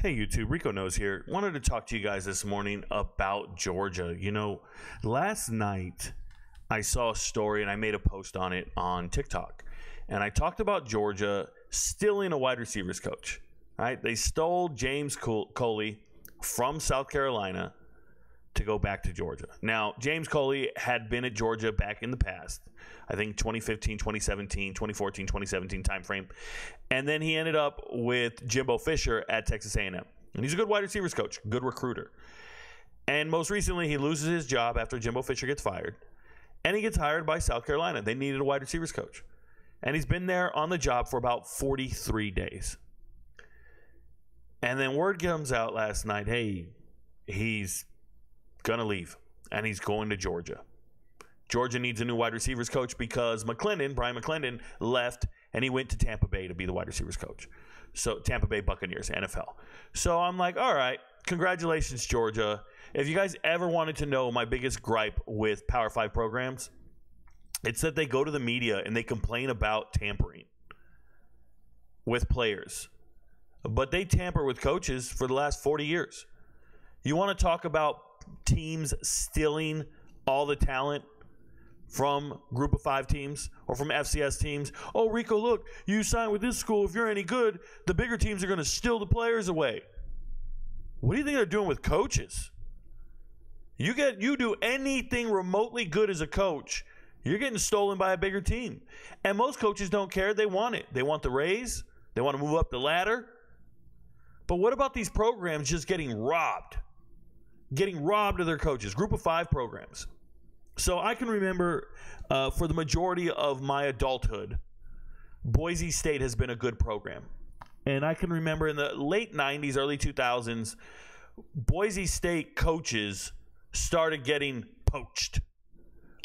Hey YouTube, RicoKnows here. Wanted to talk to you guys this morning about Georgia. Last night I saw a story and I made a post on it on TikTok. And I talked about Georgia stealing a wide receivers coach. Right? They stole James Coley from South Carolina to go back to Georgia. Now, James Coley had been at Georgia back in the past. I think 2015, 2017, 2014, 2017 timeframe. And then he ended up with Jimbo Fisher at Texas A&M. And he's a good wide receivers coach, good recruiter. And most recently, he loses his job after Jimbo Fisher gets fired. And he gets hired by South Carolina. They needed a wide receivers coach. And he's been there on the job for about 43 days. And then word comes out last night, hey, he's going to leave. And he's going to Georgia. Georgia needs a new wide receivers coach because Brian McClendon left and he went to Tampa Bay to be the wide receivers coach. So Tampa Bay Buccaneers, NFL. So I'm like, all right, congratulations, Georgia. If you guys ever wanted to know my biggest gripe with Power 5 programs, it's that they go to the media and they complain about tampering with players. But they tamper with coaches for the last 40 years. You want to talk about teams stealing all the talent from Group of 5 teams or from FCS teams? Oh, Rico, look, you sign with this school. If you're any good, the bigger teams are going to steal the players away. What do you think they're doing with coaches? You do anything remotely good as a coach, you're getting stolen by a bigger team. And most coaches don't care. They want it. They want the raise. They want to move up the ladder. But what about these programs just getting robbed? Getting robbed of their coaches, Group of 5 programs. So I can remember for the majority of my adulthood, Boise State has been a good program. And I can remember in the late 90s, early 2000s, Boise State coaches started getting poached.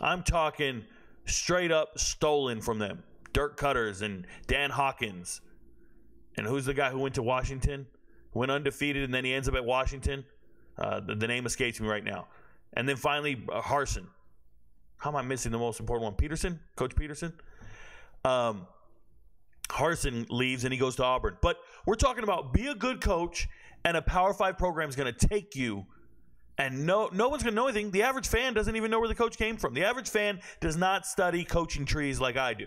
I'm talking straight up stolen from them. Dirk Cutters and Dan Hawkins. And who's the guy who went to Washington? Went undefeated and then he ends up at Washington. The name escapes me right now. And then finally, Harsin. How am I missing the most important one? Peterson? Coach Peterson? Harsin leaves and he goes to Auburn. But we're talking about be a good coach and a Power 5 program is going to take you and no one's going to know anything. The average fan doesn't even know where the coach came from. The average fan does not study coaching trees like I do.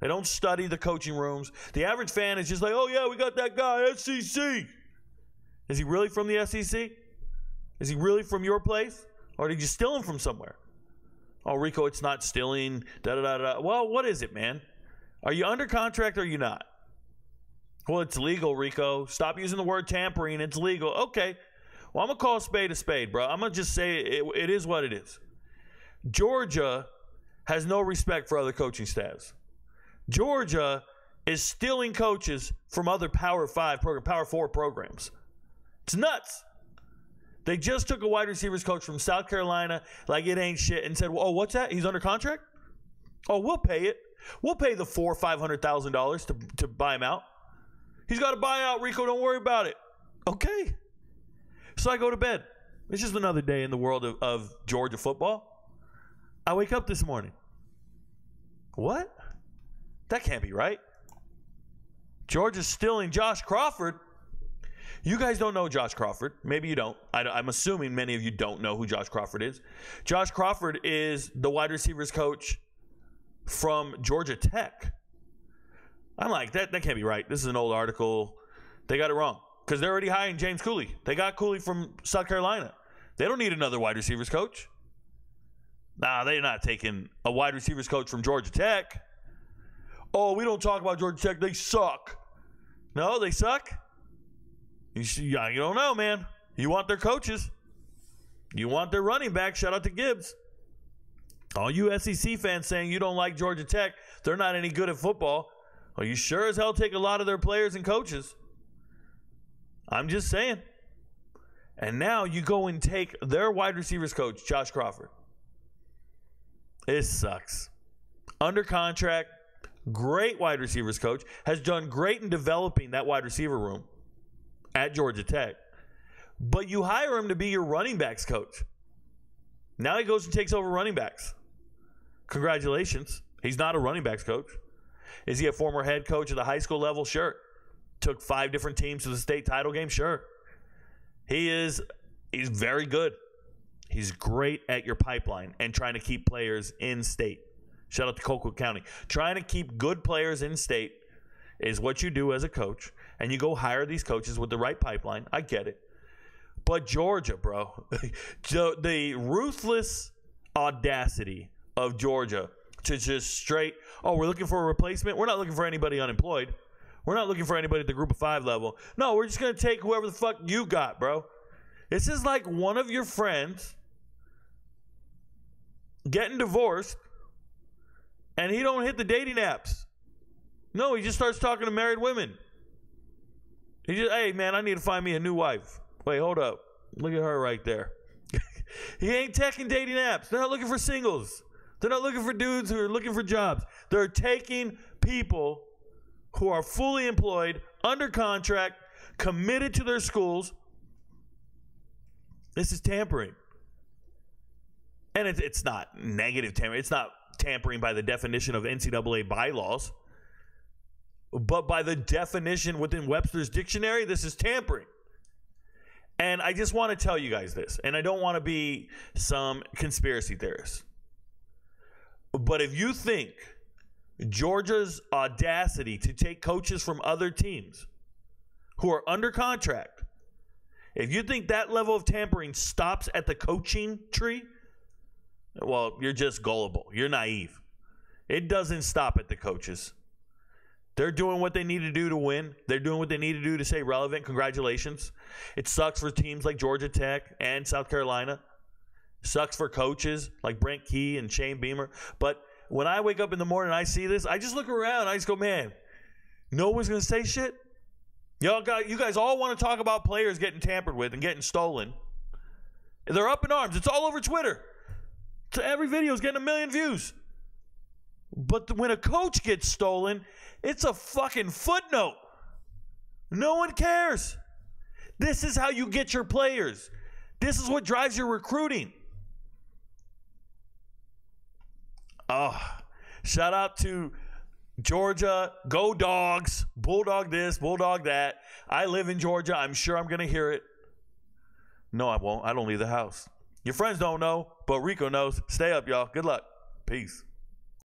They don't study the coaching rooms. The average fan is just like, oh, yeah, we got that guy, SEC. Is he really from the SEC? Is he really from your place? Or did you steal him from somewhere? Oh, Rico, it's not stealing. Da-da-da-da. Well, what is it, man? Are you under contract or are you not? Well, it's legal, Rico. Stop using the word tampering. It's legal. Okay. Well, I'm going to call a spade, bro. I'm going to just say it is what it is. Georgia has no respect for other coaching staffs. Georgia is stealing coaches from other Power 5 Power 4 programs. It's nuts. They just took a wide receivers coach from South Carolina like it ain't shit and said, oh, what's that? He's under contract? Oh, we'll pay it. We'll pay the $400,000 or $500,000 to buy him out. He's got a buyout, Rico. Don't worry about it. Okay. So I go to bed. It's just another day in the world of Georgia football. I wake up this morning. What? That can't be right. Georgia's stealing Josh Crawford. You guys don't know Josh Crawford. Maybe you don't. I'm assuming many of you don't know who Josh Crawford is. Josh Crawford is the wide receivers coach from Georgia Tech. I'm like, that can't be right. This is an old article. They got it wrong because they're already hiring James Coley. They got Coley from South Carolina. They don't need another wide receivers coach. Nah, they're not taking a wide receivers coach from Georgia Tech. Oh, we don't talk about Georgia Tech. They suck. No, they suck. You don't know, man. You want their coaches. You want their running back. Shout out to Gibbs. All you SEC fans saying you don't like Georgia Tech, they're not any good at football. Well, you sure as hell take a lot of their players and coaches. I'm just saying. And now you go and take their wide receivers coach, Josh Crawford. It sucks. Under contract, great wide receivers coach, has done great in developing that wide receiver room at Georgia Tech. But you hire him to be your running backs coach. Now he goes and takes over running backs. Congratulations. He's not a running backs coach. Is he a former head coach at the high school level? Sure. took 5 different teams to the state title game? Sure. He's very good. He's great at your pipeline and trying to keep players in state. Shout out to Colquitt County. Trying to keep good players in state is what you do as a coach, and you go hire these coaches with the right pipeline. I get it. But Georgia, bro, the ruthless audacity of Georgia to just straight, oh, we're looking for a replacement. We're not looking for anybody unemployed. We're not looking for anybody at the group of 5 level. No, we're just going to take whoever the fuck you got, bro. This is like one of your friends getting divorced, and he don't hit the dating apps. No, he just starts talking to married women. He just, hey, man, I need to find me a new wife. Wait, hold up. Look at her right there. He ain't taking dating apps. They're not looking for singles. They're not looking for dudes who are looking for jobs. They're taking people who are fully employed, under contract, committed to their schools. This is tampering. And it's not negative tampering. It's not tampering by the definition of NCAA bylaws. But by the definition within Webster's dictionary, this is tampering. And I just want to tell you guys this, and I don't want to be some conspiracy theorist. But if you think Georgia's audacity to take coaches from other teams who are under contract, if you think that level of tampering stops at the coaching tree, well, you're just gullible. You're naive. It doesn't stop at the coaches. They're doing what they need to do to win. They're doing what they need to do to stay relevant. Congratulations. It sucks for teams like Georgia Tech and South Carolina. Sucks for coaches like Brent Key and Shane Beamer. But when I wake up in the morning and I see this, I just look around. I just go, man, no one's going to say shit? You guys all want to talk about players getting tampered with and getting stolen. They're up in arms. It's all over Twitter. So every video is getting 1 million views. But when a coach gets stolen, it's a fucking footnote. No one cares. This is how you get your players. This is what drives your recruiting. Oh, shout out to Georgia. Go Dogs. Bulldog this, Bulldog that. I live in Georgia. I'm sure I'm going to hear it. No, I won't. I don't leave the house. Your friends don't know, but Rico knows. Stay up, y'all. Good luck. Peace.